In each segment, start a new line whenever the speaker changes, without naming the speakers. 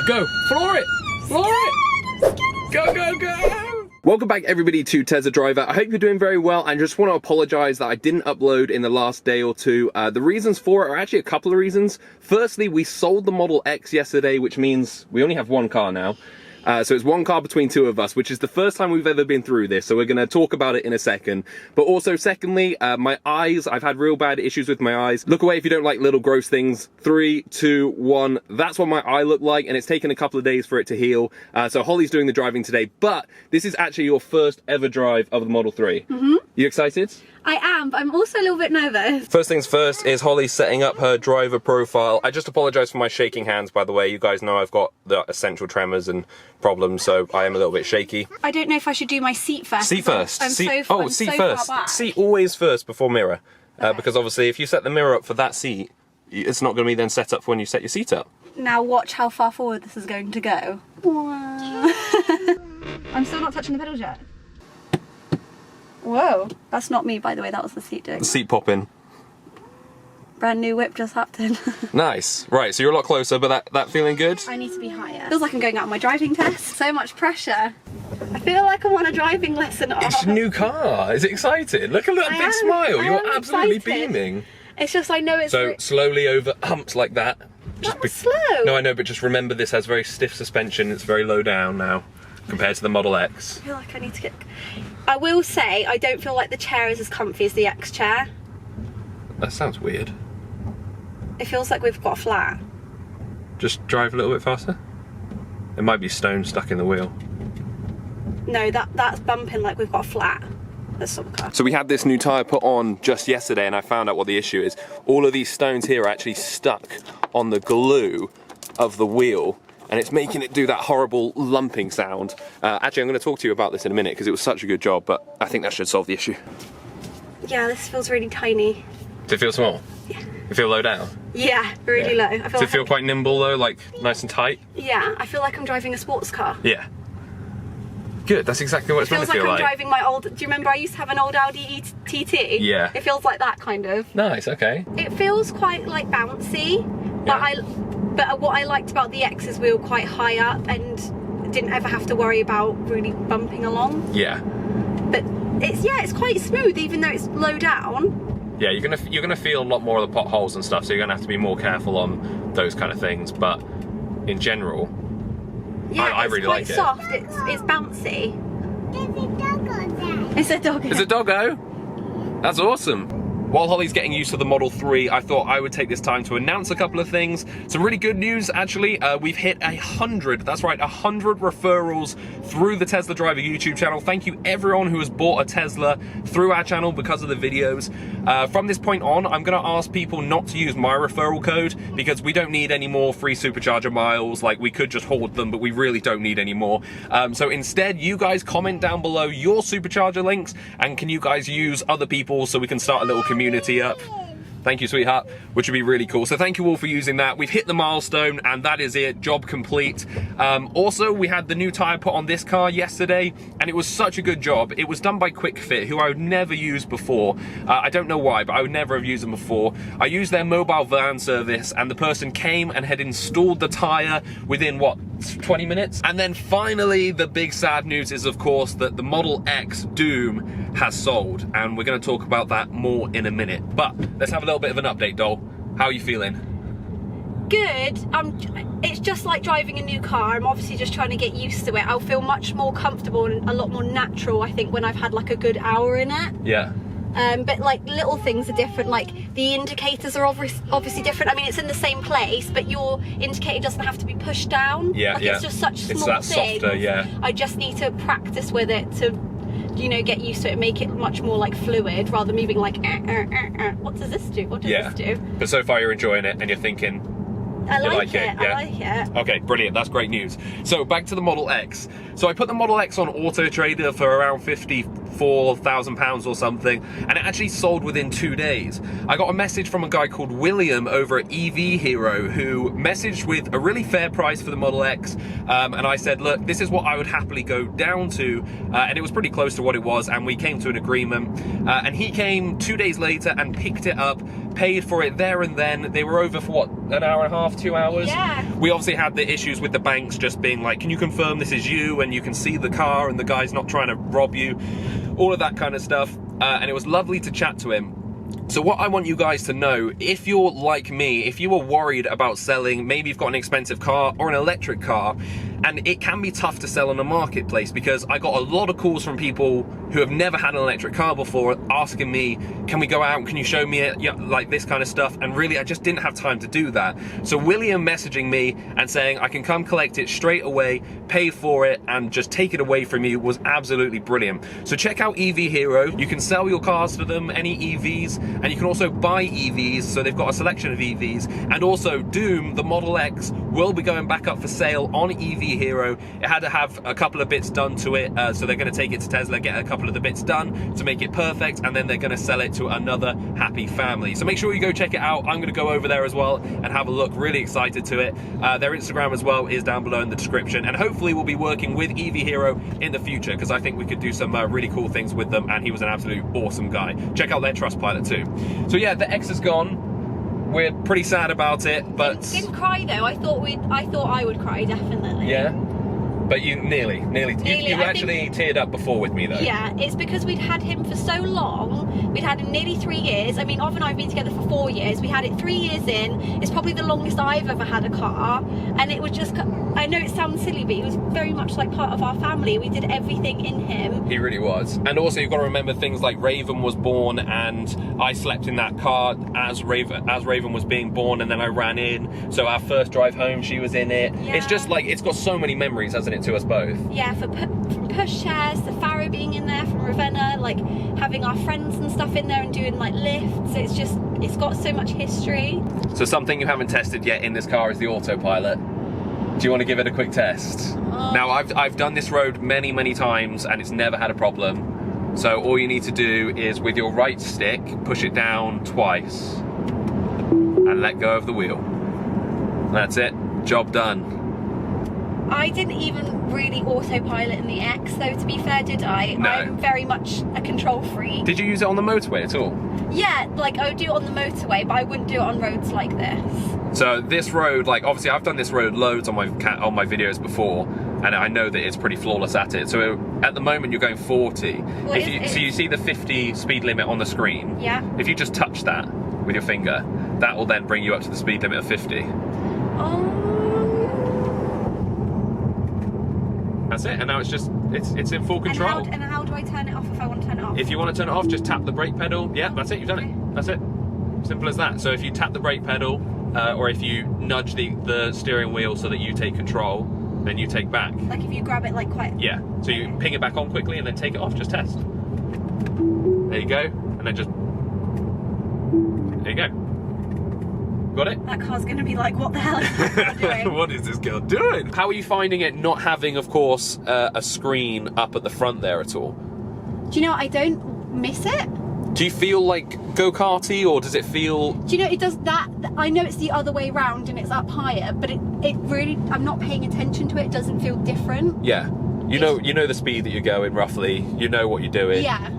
Go, floor it, floor it. Go, go, go. Welcome back everybody to Tesla Driver. I hope you're doing very well, and just want to apologize that I didn't upload in the last day or two. The reasons for it are actually a couple of reasons. Firstly, we sold the Model X yesterday, which means we only have one car now. So it's one car between two of us, which is the first time we've ever been through this, so we're going to talk about it in a second. But also, secondly, my eyes, I've had real bad issues with my eyes. Look away if you don't like little gross things. 3, 2, 1. That's what my eye looked like, and it's taken a couple of days for it to heal. So Holly's doing the driving today, but this is actually your first ever drive of the Model 3. Mm-hmm. You excited?
I am, but I'm also a little bit nervous.
First things first is Holly setting up her driver profile. I just apologise for my shaking hands, by the way. You guys know I've got the essential tremors and problems, so I am a little bit shaky.
I don't know if I should do my seat first.
Seat first.
I'm
seat,
so,
oh,
I'm
seat
so
first.
Far back.
Seat always first before mirror.
Okay.
Because obviously if you set the mirror up for that seat, it's not going to be then set up for when you set your seat up.
Now watch how far forward this is going to go. I'm still not touching the pedals yet. Whoa, that's not me, by the way, that was the seat doing.
The seat popping.
Brand new whip just happened.
Nice. Right, so you're a lot closer, but that feeling good?
I need to be higher. Feels like I'm going out on my driving test. So much pressure. I feel like I'm on a driving lesson.
It's a new car. Is it excited? Look at that big smile. You're absolutely
excited.
beaming.
It's just I know it's...
So slowly over humps like that.
That was slow.
No, I know, but just remember this has very stiff suspension. It's very low down now compared to the Model X.
I feel like I need to get... I will say, I don't feel like the chair is as comfy as the X chair.
That sounds weird.
It feels like we've got a flat.
Just drive a little bit faster. There might be stone stuck in the wheel.
No, that's bumping like we've got a flat. That's some car. So
we had this new tyre put on just yesterday, and I found out what the issue is. All of these stones here are actually stuck on the glue of the wheel, and it's making it do that horrible lumping sound. Actually, I'm going to talk to you about this in a minute because it was such a good job, but I think that should solve the issue.
Yeah, this feels really tiny.
Does it feel small?
Yeah.
You feel low down?
Yeah, really low. I feel
Does it feel quite nimble though, like nice and tight?
Yeah, I feel like I'm driving a sports car.
Yeah. Good, that's exactly what it's meant to feel like.
It feels like I'm driving my old... Do you remember I used to have an old Audi TT?
Yeah.
It feels like that, kind of.
Nice, okay.
It feels quite, like, bouncy, but what I liked about the X is we were quite high up and didn't ever have to worry about really bumping along.
Yeah.
But it's quite smooth, even though it's low down.
Yeah, you're gonna feel a lot more of the potholes and stuff, so you're gonna have to be more careful on those kind of things. But in general,
yeah,
I really like it.
It's quite soft. It's bouncy. There's a doggo there.
It's a doggo. That's awesome. While Holly's getting used to the Model 3, I thought I would take this time to announce a couple of things. Some really good news, actually. We've hit 100, that's right, 100 referrals through the Tesla Driver YouTube channel. Thank you everyone who has bought a Tesla through our channel because of the videos. From this point on, I'm gonna ask people not to use my referral code because we don't need any more free supercharger miles. Like, we could just hoard them, but we really don't need any more. So instead, you guys comment down below your supercharger links, and can you guys use other people so we can start a little community up. Thank you, sweetheart, which would be really cool. So thank you all for using that. We've hit the milestone, and that is it. Job complete. Also, we had the new tyre put on this car yesterday, and it was such a good job. It was done by Quick Fit, who I would never use before. I don't know why, but I would never have used them before. I used their mobile van service, and the person came and had installed the tyre within, what, 20 minutes? And then finally, the big sad news is, of course, that the Model X Doom has sold, and we're going to talk about that more in a minute. But let's have a little bit of an update, doll. How are you feeling?
Good. It's just like driving a new car. I'm obviously just trying to get used to it. I'll feel much more comfortable and a lot more natural, I think, when I've had like a good hour in it.
Yeah.
But like little things are different, like the indicators are obviously different. I mean, it's in the same place, but your indicator doesn't have to be pushed down.
Yeah,
like,
yeah.
It's just such small
that
things.
softer, yeah.
I just need to practice with it to, you know, get used to it, make it much more like fluid rather than moving like, what does this do? What does this do?
But so far you're enjoying it and you're thinking,
I like it.
Yeah?
I like it.
Okay, brilliant. That's great news. So back to the Model X. So I put the Model X on Auto Trader for around £54,000 or something, and it actually sold within 2 days. I got a message from a guy called William over at EV Hero who messaged with a really fair price for the Model X, and I said, look, this is what I would happily go down to, and it was pretty close to what it was, and we came to an agreement, and he came 2 days later and picked it up, paid for it there and then. They were over for what, an hour and a half, 2 hours?
Yeah.
We obviously had the issues with the banks just being like, can you confirm this is you? And you can see the car and the guy's not trying to rob you. All of that kind of stuff. And it was lovely to chat to him. So what I want you guys to know, if you're like me, if you are worried about selling, maybe you've got an expensive car or an electric car, and it can be tough to sell on a marketplace, because I got a lot of calls from people who have never had an electric car before asking me, can we go out, can you show me it, yeah, like this kind of stuff, and really I just didn't have time to do that. So William messaging me and saying I can come collect it straight away, pay for it, and just take it away from you was absolutely brilliant. So check out EV Hero. You can sell your cars for them, any EVs, and you can also buy EVs, so they've got a selection of EVs. And also Doom, the Model X, will be going back up for sale on EV Hero. It had to have a couple of bits done to it, so they're going to take it to Tesla, get a couple of the bits done to make it perfect, and then they're going to sell it to another happy family. So make sure you go check it out. I'm going to go over there as well and have a look. Really excited to it. Their Instagram as well is down below in the description, and hopefully we'll be working with EV Hero in the future, because I think we could do some really cool things with them, and he was an absolute awesome guy. Check out their Trustpilot too. So yeah, the X is gone. We're pretty sad about it, but
didn't cry though. I thought I would cry, definitely.
Yeah, but you nearly. You actually teared up before with me though.
Yeah, it's because we'd had him for so long. We'd had him nearly 3 years. I mean, Ov and I have been together for 4 years. We had it 3 years in. It's probably the longest I've ever had a car, and it was just, I know it sounds silly, but he was very much like part of our family. We did everything in him.
He really was. And also you've got to remember things like Raven was born, and I slept in that car as Raven was being born, and then I ran in. So our first drive home, she was in it.
Yeah.
It's just like, it's got so many memories, hasn't it, to us both?
Yeah, from pushchairs to Farrow being in there, from Ravenna, like having our friends and stuff in there and doing like lifts. It's just, it's got so much history. So
something you haven't tested yet in this car is the autopilot. Do you want to give it a quick test? Now I've done this road many times and it's never had a problem. So all you need to do is with your right stick, push it down twice and let go of the wheel. That's it, job done.
I didn't even really autopilot in the X though, to be fair, did I?
No.
I'm very much a control freak.
Did you use it on the motorway at all?
Yeah, like I would do it on the motorway, but I wouldn't do it on roads like this.
So this road, like obviously I've done this road loads on my videos before, and I know that it's pretty flawless at it. So at the moment you're going 40.
Well,
so you see the 50 speed limit on the screen.
Yeah.
If you just touch that with your finger, that will then bring you up to the speed limit of 50. That's it, and now it's just, it's in full control.
And how do I turn it off if I want to turn it off?
If you want to turn it off, just tap the brake pedal. Yeah, that's it, you've done it. That's it. Simple as that. So if you tap the brake pedal, or if you nudge the steering wheel so that you take control, then you take back.
Like if you grab it like quite...
Yeah, so you ping it back on quickly and then take it off, just test. There you go, and then just, there you go. Got it?
That car's going to be like, what the hell is this girl doing?
What is this girl doing? How are you finding it not having, of course, a screen up at the front there at all?
Do you know what? I don't miss it.
Do you feel like go-karty, or does it feel...
Do you know, it does that, I know it's the other way round and it's up higher, but it really, I'm not paying attention to it, it doesn't feel different.
Yeah. You know the speed that you're going, roughly. You know what you're doing.
Yeah.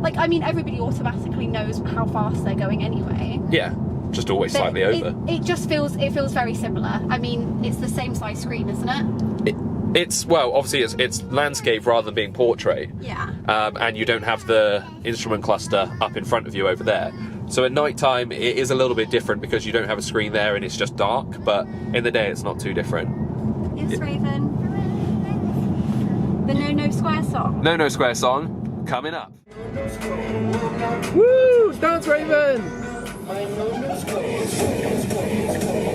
Like, I mean, everybody automatically knows how fast they're going anyway.
Yeah. Just always slightly over.
It just feels, it feels very similar. I mean, it's the same size screen, isn't it?
It's, well, obviously it's landscape rather than being portrait.
Yeah.
And you don't have the instrument cluster up in front of you over there. So at night time, it is a little bit different because you don't have a screen there and it's just dark, but in the day it's not too different.
Yes, Raven. The No Square song.
No Square song, coming up. Woo! Dance, Raven!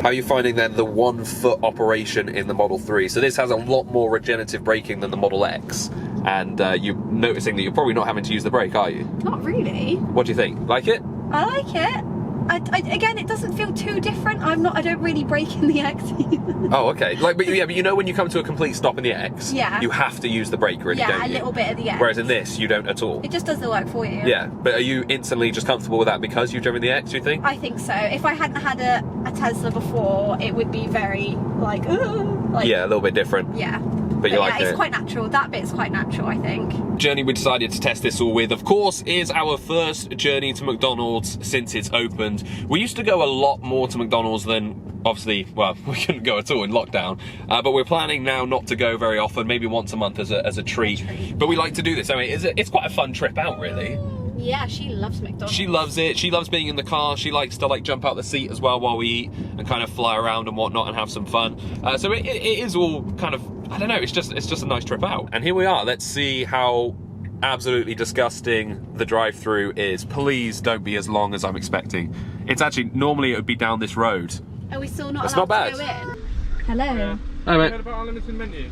How are you finding then the 1 foot operation in the Model 3? So this has a lot more regenerative braking than the Model X, and you're noticing that you're probably not having to use the brake, are you?
Not really.
What do you think? Like it?
I like it. Again, it doesn't feel too different. I don't really brake in the X either.
Oh, okay. Like, but you know when you come to a complete stop in the X,
yeah,
you have to use the brake, really, don't you?
Yeah, a little bit of the X.
Whereas in this, you don't at all.
It just does the work for you.
Yeah, but are you instantly just comfortable with that because you've driven the X, do you think?
I think so. If I hadn't had a Tesla before, it would be very, like,
yeah, a little bit different.
Yeah.
But you like it?
It's quite natural. That bit's quite natural, I think.
Journey we decided to test this all with, of course, is our first journey to McDonald's since it's opened. We used to go a lot more to McDonald's than, obviously, well, we couldn't go at all in lockdown, but we're planning now not to go very often, maybe once a month as a treat. But we like to do this. I mean, it's quite a fun trip out, really.
Yeah, she loves McDonald's.
She loves it. She loves being in the car. She likes to like jump out the seat as well while we eat and kind of fly around and whatnot and have some fun. So it is all kind of, I don't know, it's just a nice trip out. And here we are. Let's see how absolutely disgusting the drive-through is. Please don't be as long as I'm expecting. It's actually, normally it would be down this road.
Are we still not
That's
allowed
not
to
bad.
go in? Hello.
Hi,
Have you
mate.
heard about our limited menu?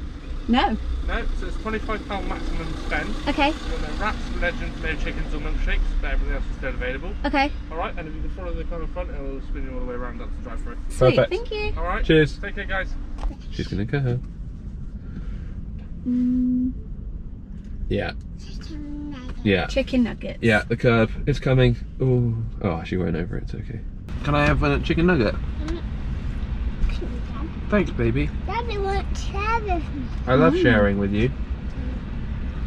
No.
No, so it's £25 maximum spend.
Okay.
We've got no wraps, legends, no chickens or milkshakes, but everything else is still available.
Okay.
Alright, and if you can follow the car in front, it will spin you all the way around up to the drive-through.
Sweet.
Perfect.
Thank you.
Alright,
Cheers.
Take care, guys.
She's gonna go. Yeah. Yeah.
Chicken nuggets.
Yeah, the curb is coming. Ooh. Oh, she went over it. It's okay. Can I have a chicken nugget? Thanks, baby.
Daddy wants sharing.
I love sharing with you.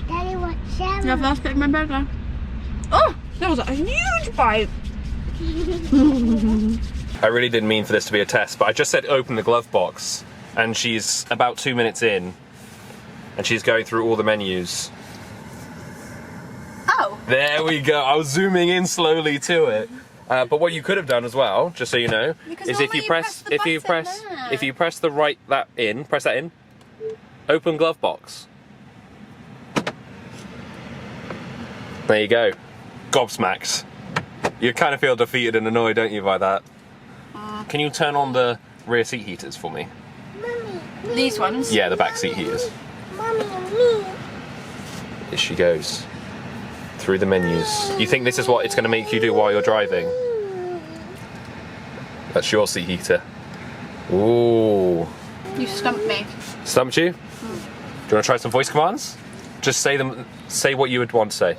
Daddy wants sharing.
You have last bit of my burger. Oh, that was a huge bite.
I really didn't mean for this to be a test, but I just said open the glove box, and she's about 2 minutes in, and she's going through all the menus.
Oh.
There we go. I was zooming in slowly to it. But what you could have done as well, just so you know,
Because
is if you press the right press that in, open glove box. There you go. Gobsmacked. You kind of feel defeated and annoyed, don't you, by that? Can you turn on the rear seat heaters for me?
Mommy.
These ones?
Yeah, the back seat heaters.
Mommy and me.
Here she goes. Through the menus. You think this is what it's going to make you do while you're driving? That's your seat heater. Ooh.
You stumped me.
Stumped you? Do you want to try some voice commands? Just say them. Say what you would want to say.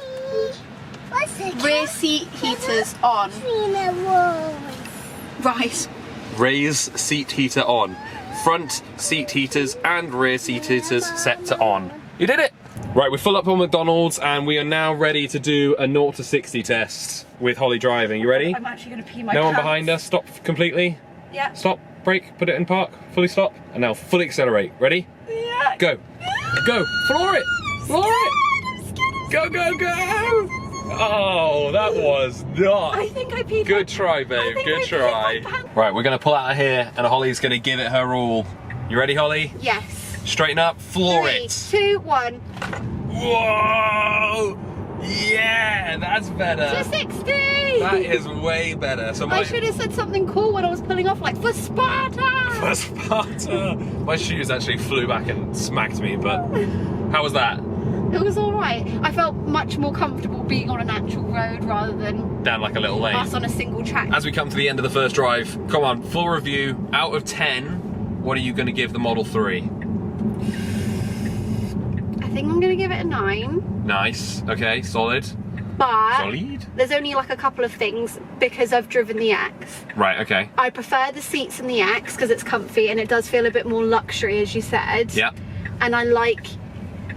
What's the
Rear seat heaters on. Right.
Raise seat heater on. Front seat heaters and rear seat heaters set to on. You did it! Right, we're full up on McDonald's and we are now ready to do a 0 to 60 test with Holly driving. You ready?
I'm actually going to pee my
No one
pants.
behind us. Stop completely.
Yeah.
Stop. Brake. Put it in park. Fully stop. And now fully accelerate. Ready?
Yeah.
Go. Go. Floor it. Floor it. Go, go, go. Oh, that was not.
I think I peed
Good try, babe. Good try. Right, we're going to pull out of here and Holly's going to give it her all. You ready, Holly?
Yes.
Straighten up. Floor
3,
it.
2, 1.
Whoa. Yeah, that's better.
260.
That is way better. So
I should have said something cool when I was pulling off, like, for Sparta.
For Sparta. My shoes actually flew back and smacked me, but how was that?
It was alright. I felt much more comfortable being on an actual road rather than
Down like a little lane.
us on a single track.
As we come to the end of the first drive, come on, full review. Out of 10, what are you going to give the Model 3?
I think I'm going to give it a 9.
Nice. Okay, solid.
But
Solid?
there's only like a couple of things because I've driven the X.
Right, okay.
I prefer the seats in the X because it's comfy and it does feel a bit more luxury, as you said.
Yeah.
And I like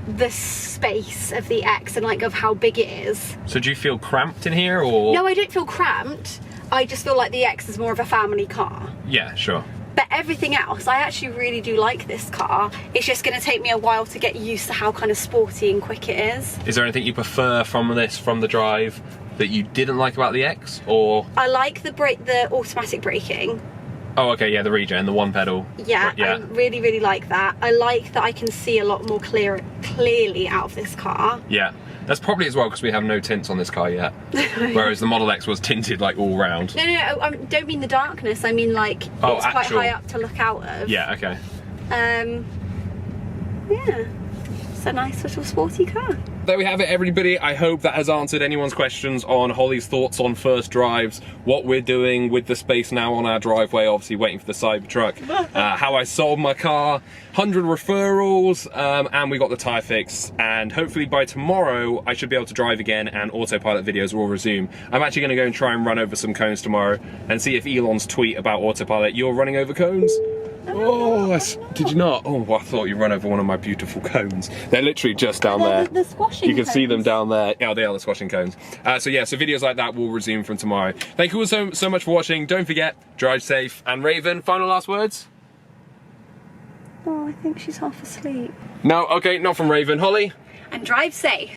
the space of the X and like of how big it is.
So do you feel cramped in here or?
No, I don't feel cramped. I just feel like the X is more of a family car.
Yeah, sure.
But everything else, I actually really do like this car. It's just going to take me a while to get used to how kind of sporty and quick it is.
Is there anything you prefer from this, from the drive, that you didn't like about the X, or?
I like the automatic braking.
Oh, okay, yeah, the regen, the one pedal.
Yeah, I really, really like that. I like that I can see a lot more clearly out of this car.
Yeah, that's probably as well because we have no tints on this car yet. Whereas the Model X was tinted like all round.
No, I don't mean the darkness. I mean like it's quite high up to look out of.
Yeah, okay.
Yeah, it's a nice little sporty car.
There we have it, everybody. I hope that has answered anyone's questions on Holly's thoughts on first drives, what we're doing with the space now on our driveway, obviously waiting for the Cybertruck, how I sold my car, 100 referrals, and we got the tyre fixed. And hopefully by tomorrow, I should be able to drive again and autopilot videos will resume. I'm actually going to go and try and run over some cones tomorrow and see if Elon's tweet about autopilot, you're running over cones, Oh, did you not? Oh, I thought you run over one of my beautiful cones. They're literally just down there.
The squashing
You can see them
cones.
down there. Yeah, they are the squashing cones. So yeah, so videos like that will resume from tomorrow. Thank you all so much for watching. Don't forget, drive safe. And Raven, final last words?
Oh, I think she's half asleep.
No, okay, not from Raven. Holly?
And drive safe.